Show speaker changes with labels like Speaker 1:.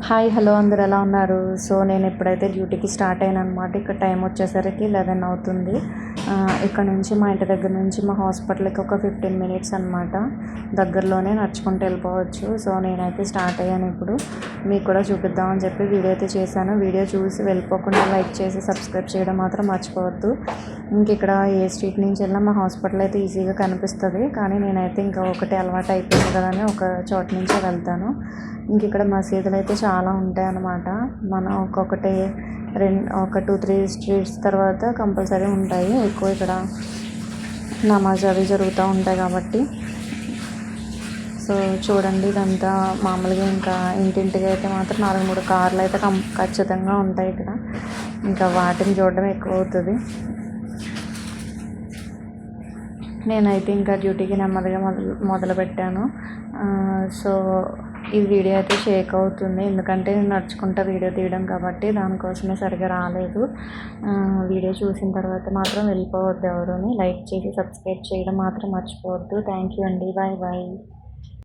Speaker 1: Hi hello అందరు ఎలా ఉన్నారు? సో నేను ఎప్పుడైతే డ్యూటీకి స్టార్ట్ అయ్యానమాట. ఇక్కడ టైం వచ్చేసరికి 11 అవుతుంది. ఇక్కడ నుంచి మా ఇంటి దగ్గర నుంచి మా హాస్పిటల్కి ఒక 15 మినిట్స్ అనమాట. దగ్గరలోనే నడుచుకుంటూ వెళ్ళిపోవచ్చు. సో నేనైతే స్టార్ట్ అయ్యాను. ఇప్పుడు మీకు కూడా చూపిద్దామని చెప్పి వీడియో అయితే చేశాను. వీడియో చూసి వెళ్ళిపోకుండా లైక్ చేసి సబ్స్క్రైబ్ చేయడం మాత్రం మర్చిపోవద్దు. ఇంక ఇక్కడ ఏ స్ట్రీట్ నుంచి వెళ్ళినా మా హాస్పిటల్ అయితే ఈజీగా కనిపిస్తుంది. కానీ నేనైతే ఇంకా ఒకటి అలవాటు అయిపోయింది కదా అని ఒక చోట నుంచే వెళ్తాను. ఇంక ఇక్కడ మసీదులు అయితే చాలా ఉంటాయి అన్నమాట. మనం ఒక్కొక్కటి ఒక 2-3 స్ట్రీట్స్ తర్వాత కంపల్సరీ ఉంటాయి. ఎక్కువ ఇక్కడ నమాజ్ అవి జరుగుతూ ఉంటాయి కాబట్టి. సో చూడండి, ఇదంతా మామూలుగా ఇంకా ఇంటింటికి అయితే మాత్రం 4-3 కార్లు అయితే ఖచ్చితంగా ఉంటాయి ఇక్కడ. ఇంకా వాటిని చూడడం ఎక్కువ అవుతుంది. నేనైతే ఇంకా డ్యూటీకి నెమ్మదిగా మొదలుపెట్టాను. సో ఈ వీడియో అయితే షేక్ అవుతుంది, ఎందుకంటే నేను నడుచుకుంటా వీడియో తీయడం కాబట్టి దానికోసమే సరిగా రాలేదు. వీడియో చూసిన తర్వాత మాత్రం వెళ్ళిపోవద్దు, ఎవరుని లైక్ చేసి సబ్స్క్రైబ్ చేయడం మాత్రం మర్చిపోవద్దు. థ్యాంక్ యూ అండి. Bye bye.